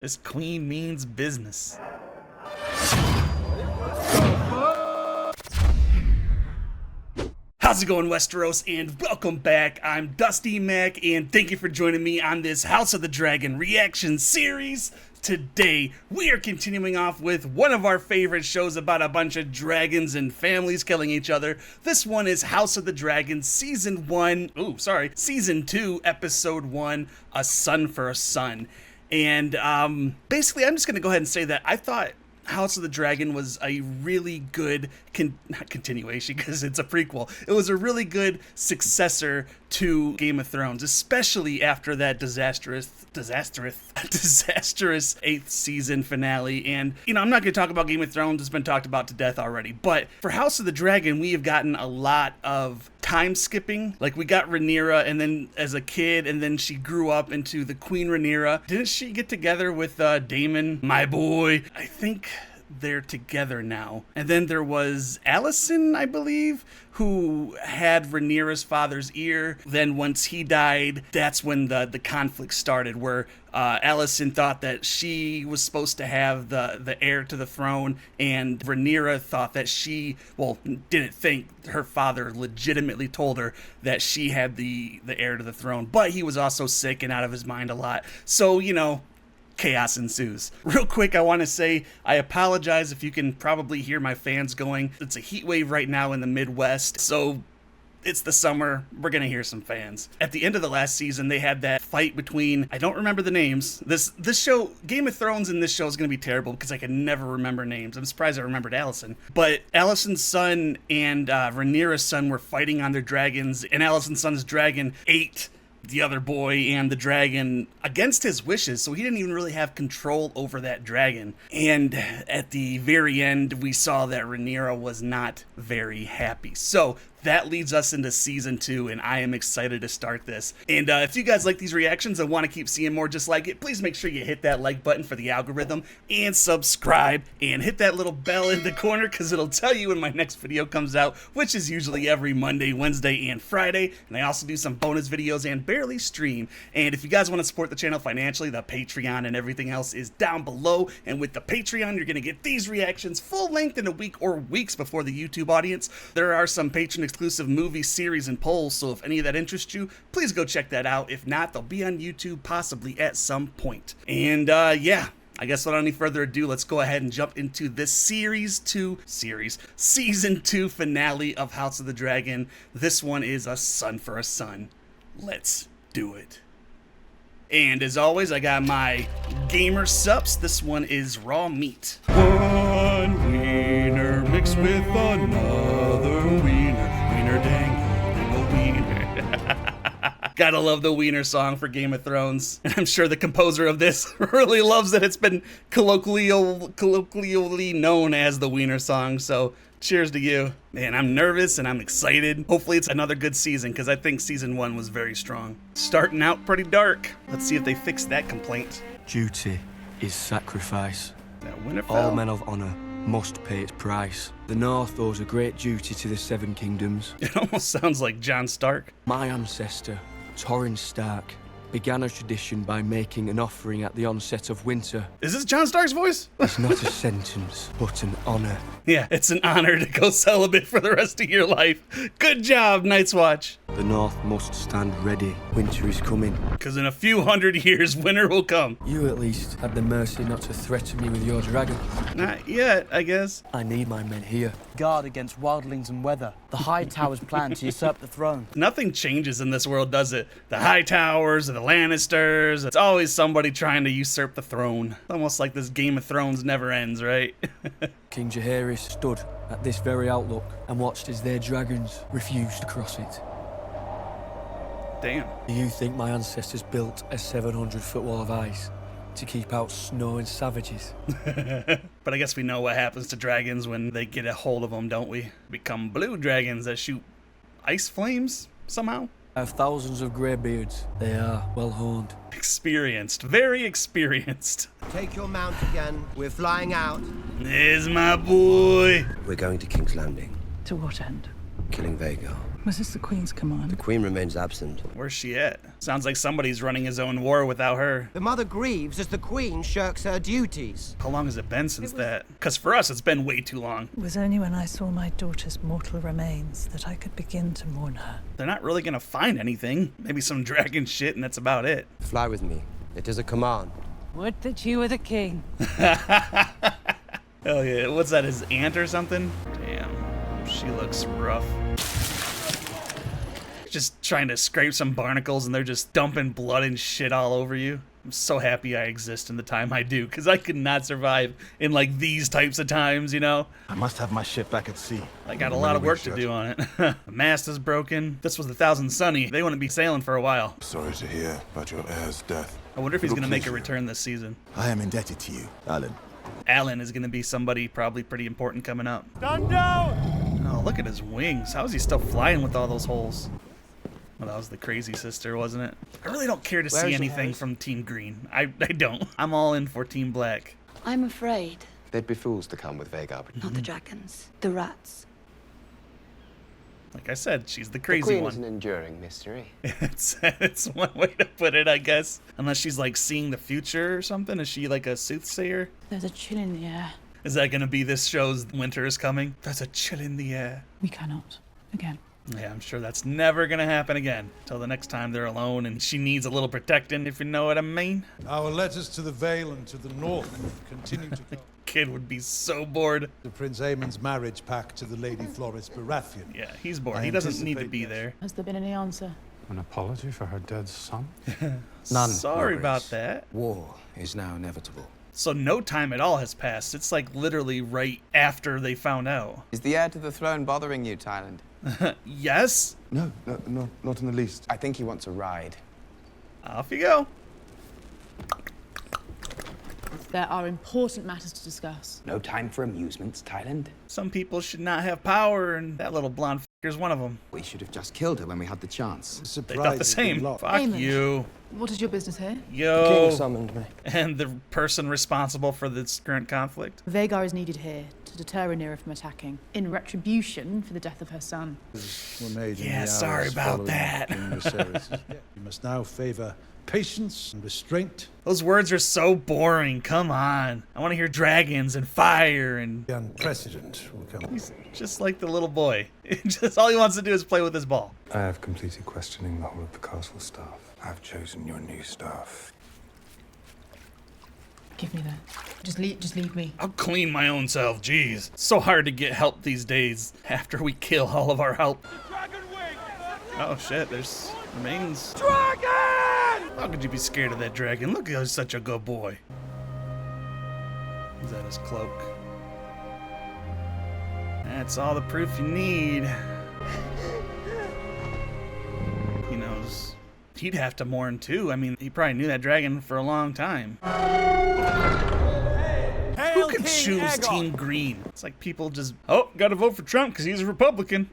This queen means business. How's it going, Westeros, and welcome back. I'm Dusty Mac, and thank you for joining me on this House of the Dragon reaction series. Today, we are continuing off with one of our favorite shows about a bunch of dragons and families killing each other. This one is House of the Dragon Season 2, Episode 1, A Son for a Son. And basically, I'm just going to go ahead and say that I thought House of the Dragon was a really good not continuation because it's a prequel. It was a really good successor to Game of Thrones, especially after that disastrous 8th season finale. And you know, I'm not going to talk about Game of Thrones, it's been talked about to death already, but for House of the Dragon we have gotten a lot of time skipping. Like, we got Rhaenyra, and then as a kid, and then she grew up into the Queen Rhaenyra. Didn't she get together with Daemon, my boy? I think they're together now. And then there was Alicent, I believe, who had Rhaenyra's father's ear. Then once he died, that's when the conflict started, where Alicent thought that she was supposed to have the heir to the throne, and Rhaenyra thought that didn't think, her father legitimately told her that she had the heir to the throne, but he was also sick and out of his mind a lot. So, you know, chaos ensues. Real quick, I want to say I apologize if you can probably hear my fans going. It's a heat wave right now in the Midwest, so it's the summer. We're gonna hear some fans. At the end of the last season, they had that fight between, I don't remember the names. This show, Game of Thrones in this show is gonna be terrible because I can never remember names. I'm surprised I remembered Alicent. But Alicent's son and Rhaenyra's son were fighting on their dragons, and Alicent's son's dragon ate the other boy and the dragon against his wishes, so he didn't even really have control over that dragon. And at the very end, we saw that Rhaenyra was not very happy. So that leads us into season 2, and I am excited to start this. And if you guys like these reactions and want to keep seeing more just like it, please make sure you hit that like button for the algorithm and subscribe and hit that little bell in the corner because it'll tell you when my next video comes out, which is usually every Monday, Wednesday, and Friday. And I also do some bonus videos and barely stream. And if you guys want to support the channel financially, the Patreon and everything else is down below. And with the Patreon, you're going to get these reactions full length in a week or weeks before the YouTube audience. There are some patron exclusive movie series and polls, so if any of that interests you, please go check that out. If not, they'll be on YouTube possibly at some point. And yeah, I guess without any further ado, let's go ahead and jump into this season 2 finale of House of the Dragon. This one is A Son for a Son. Let's do it. And as always, I got my gamer sups. This one is raw meat. One wiener mixed with another wiener. Wiener dang, a wiener. Gotta love the wiener song for Game of Thrones. And I'm sure the composer of this really loves that it's been colloquially known as the wiener song. So cheers to you. Man, I'm nervous and I'm excited. Hopefully it's another good season because I think season 1 was very strong. Starting out pretty dark. Let's see if they fix that complaint. Duty is sacrifice. That Winterfell. All men of honor must pay its price. The North owes a great duty to the Seven Kingdoms. It almost sounds like Jon Stark. My ancestor, Torrhen Stark, began a tradition by making an offering at the onset of winter. Is this Jon Stark's voice? It's not a sentence, but an honor. Yeah, it's an honor to go celibate for the rest of your life. Good job, Night's Watch. The North must stand ready. Winter is coming. Because in a few hundred years, winter will come. You at least had the mercy not to threaten me with your dragon. Not yet, I guess. I need my men here. Guard against wildlings and weather. The High Towers plan to usurp the throne. Nothing changes in this world, does it? The High Towers, the Lannisters, it's always somebody trying to usurp the throne. Almost like this Game of Thrones never ends, right? King Jaehaerys stood at this very outlook and watched as their dragons refused to cross it. Damn. Do you think my ancestors built a 700-foot wall of ice to keep out snow and savages? But I guess we know what happens to dragons when they get a hold of them, don't we? Become blue dragons that shoot ice flames somehow. I have thousands of greybeards. They are well honed. Experienced, very experienced. Take your mount again. We're flying out. There's my boy. We're going to King's Landing. To what end? Killing Vhagar. Was this the Queen's command? The Queen remains absent. Where's she at? Sounds like somebody's running his own war without her. The mother grieves as the Queen shirks her duties. How long has it been since that? Because for us, it's been way too long. It was only when I saw my daughter's mortal remains that I could begin to mourn her. They're not really gonna find anything. Maybe some dragon shit, and that's about it. Fly with me. It is a command. Would that you were the king. Hell yeah. What's that, his aunt or something? Damn. She looks rough. Just trying to scrape some barnacles and they're just dumping blood and shit all over you. I'm so happy I exist in the time I do, because I could not survive in like these types of times, you know? I must have my ship back at sea. I got a lot of work to do on it. The mast is broken. This was the Thousand Sunny. They wouldn't be sailing for a while. Sorry to hear about your heir's death. I wonder if he's It'll gonna make please a you. return this season. I am indebted to you, Alan. Alan is gonna be somebody probably pretty important coming up. Stand down! Oh, look at his wings. How is he still flying with all those holes? Well, that was the crazy sister, wasn't it? I really don't care to see anything from Team Green. I don't. I'm all in for Team Black. I'm afraid. They'd be fools to come with Vhagar. Not the dragons. The rats. Like I said, she's the The crazy Queen one. is an enduring mystery. It's one way to put it, I guess. Unless she's like seeing the future or something. Is she like a soothsayer? There's a chill in the air. Is that gonna be this show's Winter is Coming? There's a chill in the air. We cannot. Again. Yeah, I'm sure that's never gonna happen again. Till the next time they're alone and she needs a little protecting, if you know what I mean. Our letters to the Vale and to the north continue to come. Kid would be so bored. The Prince Aemon's marriage pact to the Lady Floris Baratheon. Yeah, he's bored. I He doesn't need to anticipate be this. there. Has there been any answer? An apology for her dead son? None, Sorry Your about Grace. that. War is now inevitable. So no time at all has passed. It's like literally right after they found out. Is the heir to the throne bothering you, Tyland? Yes? No, not in the least. I think he wants a ride. Off you go. There are important matters to discuss. No time for amusements, Tyland. Some people should not have power, and that little blonde f***er's one of them. We should have just killed her when we had the chance. They thought the same. Fuck Aemon. you. What is your business here? Yo. summoned me. And the person responsible for this current conflict. Vhagar is needed here to deter Rhaenyra from attacking, in retribution for the death of her son. Were made in Yeah, the sorry hours about following that. King Viserys' death. You must now favor patience and restraint. Those words are so boring. Come on. I want to hear dragons and fire and... The unprecedented will come. He's just like the little boy. Just all he wants to do is play with his ball. I have completed questioning the whole of the castle staff. I've chosen your new staff. Give me that. Just leave me. I'll clean my own self. Jeez. It's so hard to get help these days after we kill all of our help. Oh shit, there's remains. Dragon! How could you be scared of that dragon? Look, he's such a good boy. Is that his cloak? That's all the proof you need. He knows he'd have to mourn too. I mean, he probably knew that dragon for a long time. Who could choose Team Green? It's like people just, oh, gotta vote for Trump because he's a Republican.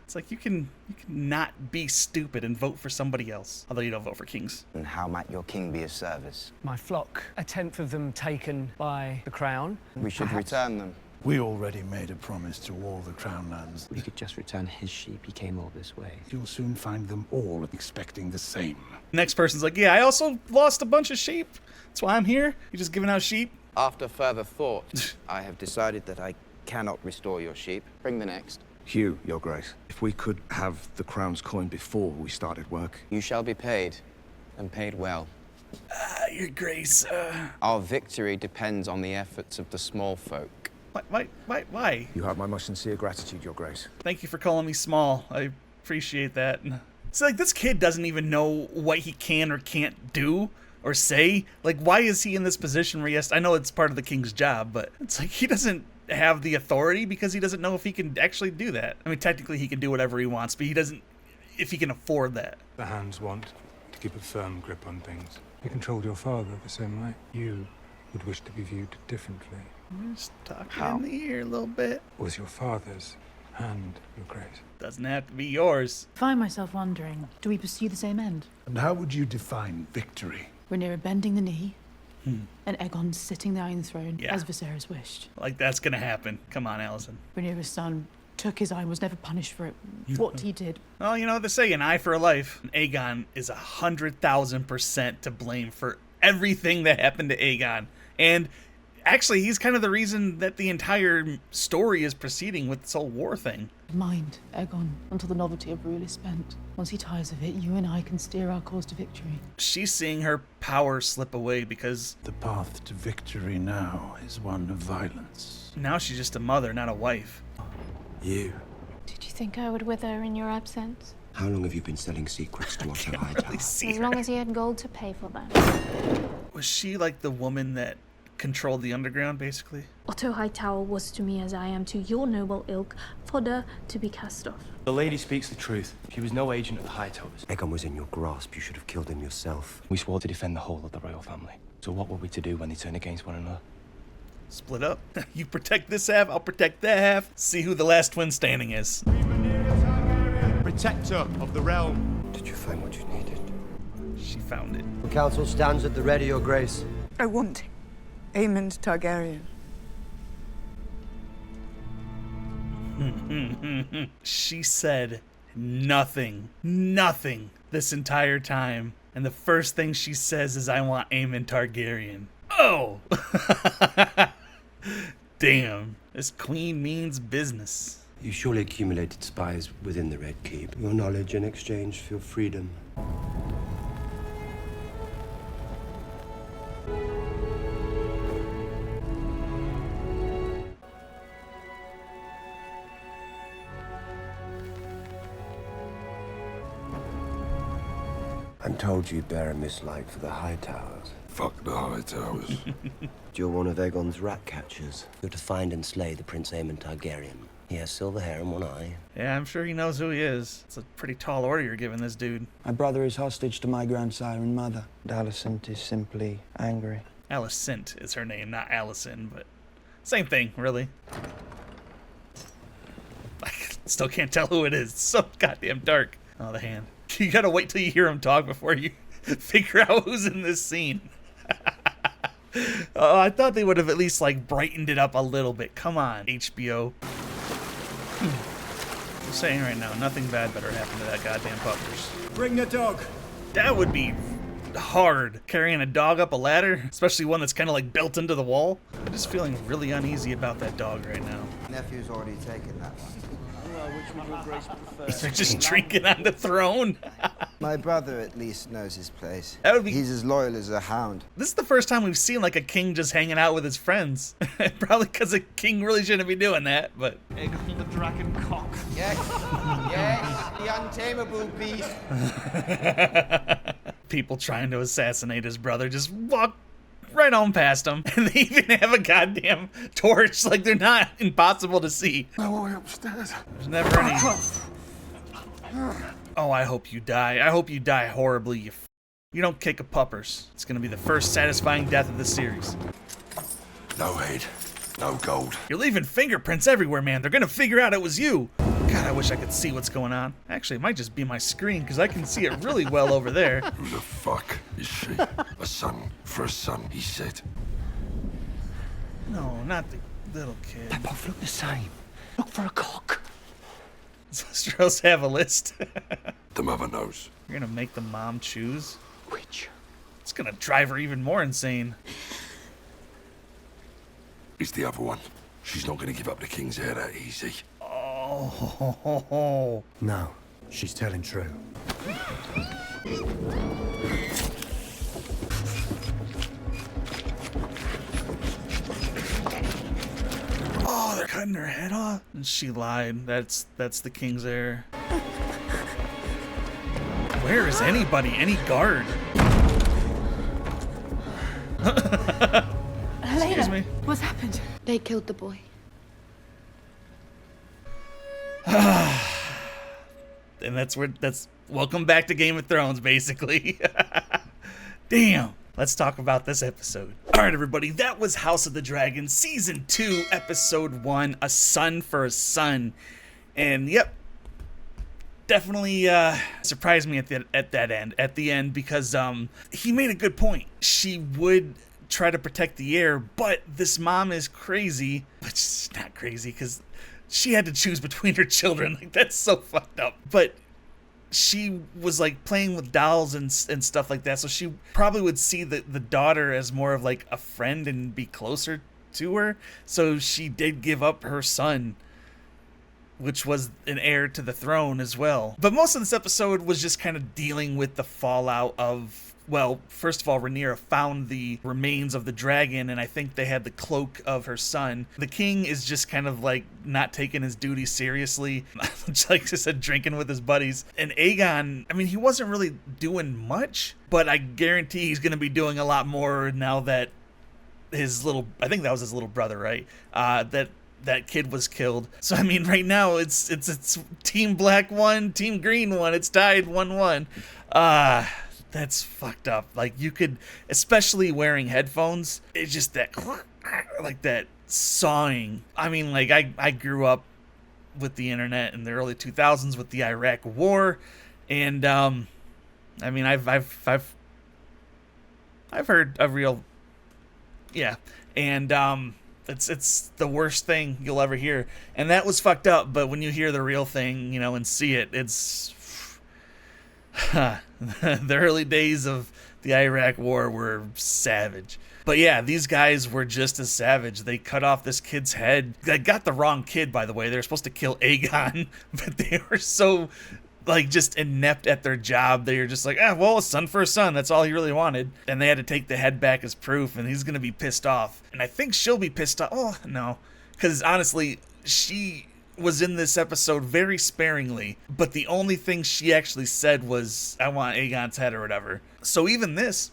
It's like you can not be stupid and vote for somebody else. Although you don't vote for kings. And how might your king be of service? My flock, a tenth of them taken by the crown. We should return them. We already made a promise to all the crown lands. We could just return his sheep. He came all this way. You'll soon find them all expecting the same. Next person's like, yeah, I also lost a bunch of sheep. That's why I'm here. You're just giving out sheep. After further thought, I have decided that I cannot restore your sheep. Bring the next. Hugh, Your Grace, if we could have the crown's coin before we started work. You shall be paid, and paid well. Your Grace. Our victory depends on the efforts of the small folk. Why? You have my most sincere gratitude, Your Grace. Thank you for calling me small. I appreciate that. It's like this kid doesn't even know what he can or can't do or say. Like, why is he in this position where he has to, I know it's part of the king's job, but it's like he doesn't have the authority because he doesn't know if he can actually do that. I mean, technically he can do whatever he wants, but he doesn't if he can afford that. The hands want to keep a firm grip on things. You controlled your father the same way. You would wish to be viewed differently. Just talking in the ear a little bit. Was your father's hand, Your Grace? Doesn't have to be yours. Find myself wondering, do we pursue the same end? And how would you define victory? Rhaenyra bending the knee, and Aegon sitting the Iron Throne Yeah. as Viserys wished. Like, that's gonna happen. Come on, Allison. Rhaenyra's son took his eye and was never punished for it. What he did. Well, you know, they say an eye for a life. Aegon is 100,000% to blame for everything that happened to Aegon. And actually, he's kind of the reason that the entire story is proceeding with this whole war thing. Mind, Aegon, until the novelty of rule is spent. Once he tires of it, you and I can steer our course to victory. She's seeing her power slip away because The path to victory now is one of violence. now she's just a mother, not a wife. You. Did you think I would wither in your absence? How long have you been selling secrets to Otto Hightower? Really see As her. long as you had gold to pay for them. Was she like the woman that controlled the underground, basically? Otto Hightower was to me as I am to your noble ilk, fodder to be cast off. The lady speaks the truth. She was no agent of the Hightowers. Aegon was in your grasp. You should have killed him yourself. We swore to defend the whole of the royal family. So what were we to do when they turned against one another? Split up. You protect this half, I'll protect that half. See who the last twin standing is. Protector of the realm. Did you find what you needed? She found it. The council stands at the ready, Your Grace. I want Aemond Targaryen. She said nothing this entire time. And the first thing she says is, I want Aemond Targaryen. Oh! Damn. This queen means business. You surely accumulated spies within the Red Keep. Your knowledge in exchange for your freedom. I'm told you bear a mislike for the Hightowers. Fuck the Hightowers. You're one of Aegon's rat catchers. You're to find and slay the Prince Aemond Targaryen. He has silver hair and one eye. Yeah, I'm sure he knows who he is. It's a pretty tall order you're giving this dude. My brother is hostage to my grandsire and mother. And Alicent is simply angry. Alicent is her name, not Allison, but same thing, really. I still can't tell who it is. It's so goddamn dark. Oh, the hand. You gotta wait till you hear him talk before you figure out who's in this scene. Oh, I thought they would have at least like brightened it up a little bit. Come on, HBO. I'm saying right now, nothing bad better happen to that goddamn puppers. Bring the dog. That would be hard, carrying a dog up a ladder, especially one that's kind of like built into the wall. I'm just feeling really uneasy about that dog right now. Nephew's already taken that one. They're just drinking on the throne. My brother at least knows his place. That would be- He's as loyal as a hound. This is the first time we've seen like a king just hanging out with his friends. Probably because a king really shouldn't be doing that, but Aegon the dragon cock. Yes, yes, the untamable beast. people trying to assassinate his brother just walk right on past him. And they even have a goddamn torch. Like, they're not impossible to see. No way upstairs. There's never any... Oh, I hope you die. I hope you die horribly, you don't kick a puppers. It's gonna be the first satisfying death of the series. No head, no gold. You're leaving fingerprints everywhere, man. They're gonna figure out it was you. God, I wish I could see what's going on. Actually, it might just be my screen, because I can see it really well over there. Who the fuck is she? A son for a son, he said. No, not the little kid. They both look the same. Look for a cock. Stros have a list. The mother knows. You're gonna make the mom choose? Which? It's gonna drive her even more insane. It's the other one. She's not gonna give up the king's heir that easy. Oh. No, she's telling true. Oh, they're cutting her head off. And she lied. That's the king's heir. Where is anybody? Any guard? Excuse me. What's happened? They killed the boy. And that's welcome back to Game of Thrones, basically. Damn. Let's talk about this episode. All right, everybody, that was House of the Dragon, Season 2, Episode 1, A Son for a Son. And, yep, definitely surprised me at the end, because he made a good point. She would try to protect the heir, but this mom is crazy. But she's not crazy, because she had to choose between her children. Like, that's so fucked up. But she was like playing with dolls and stuff like that, so she probably would see the daughter as more of like a friend and be closer to her. So she did give up her son, which was an heir to the throne as well. But most of this episode was just kind of dealing with the fallout of, well, first of all, Rhaenyra found the remains of the dragon, and I think they had the cloak of her son. The king is just kind of like not taking his duty seriously, just like I said, drinking with his buddies. And Aegon, I mean, he wasn't really doing much, but I guarantee he's going to be doing a lot more now that his little, I think that was his little brother, right? That kid was killed. So I mean, right now it's Team Black 1, Team Green 1. It's tied 1-1. That's fucked up. Like, you could, especially wearing headphones, it's just that like that sawing. I mean, like I grew up with the internet in the early 2000s with the Iraq War, and I mean, I've heard a real, yeah, and it's the worst thing you'll ever hear, and that was fucked up. But when you hear the real thing, you know, and see it, it's the early days of the Iraq War were savage. But yeah, these guys were just as savage. They cut off this kid's head. They got the wrong kid, by the way. They were supposed to kill Aegon, but they were so like just inept at their job. They were just like, well, a son for a son. That's all he really wanted. And they had to take the head back as proof, and he's going to be pissed off. And I think she'll be pissed off. Oh, no. Because honestly, she was in this episode very sparingly, but the only thing she actually said was, I want Aegon's head or whatever. So even this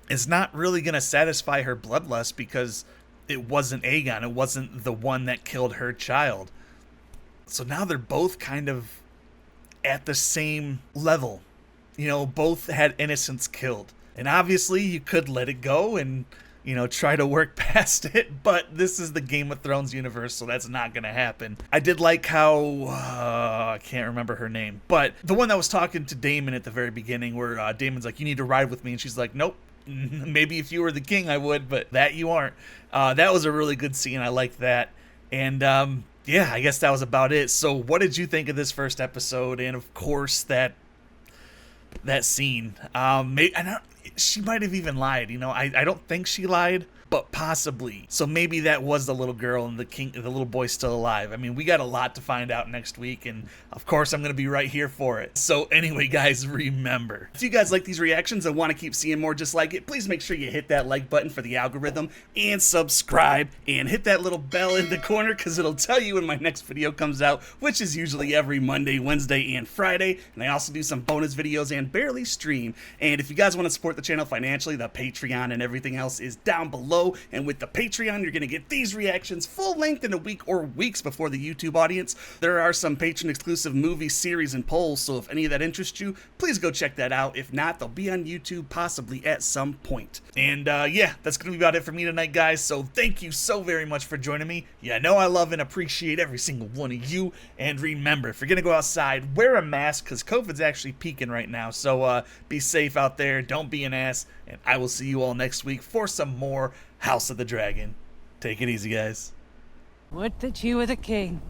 is not really going to satisfy her bloodlust, because it wasn't Aegon. It wasn't the one that killed her child. So now they're both kind of at the same level. You know, both had innocents killed. And obviously you could let it go and, you know, try to work past it, but this is the Game of Thrones universe, so that's not gonna happen. I did like how, I can't remember her name, but the one that was talking to Daemon at the very beginning, where Daemon's like, you need to ride with me, and she's like, nope, maybe if you were the king I would, but that you aren't. That was a really good scene. I liked that. And yeah, I guess that was about it. So what did you think of this first episode? And of course that scene. She might have even lied, you know. I don't think she lied, but possibly. So maybe that was the little girl and the little boy's still alive. I mean, we got a lot to find out next week, and of course I'm going to be right here for it. So anyway, guys, remember, if you guys like these reactions and want to keep seeing more just like it, please make sure you hit that like button for the algorithm, and subscribe, and hit that little bell in the corner, because it'll tell you when my next video comes out, which is usually every Monday, Wednesday, and Friday. And I also do some bonus videos and barely stream. And if you guys want to support the channel financially, the Patreon and everything else is down below. And with the Patreon, you're going to get these reactions full length in a week or weeks before the YouTube audience. There are some patron exclusive movie series and polls, so if any of that interests you, please go check that out. If not, they'll be on YouTube possibly at some point. And yeah, that's going to be about it for me tonight, guys. So thank you so very much for joining me. Yeah, I know I love and appreciate every single one of you. And remember, if you're going to go outside, wear a mask, because COVID's actually peaking right now. So be safe out there. Don't be an ass. And I will see you all next week for some more House of the Dragon. Take it easy, guys. Would that you were the king.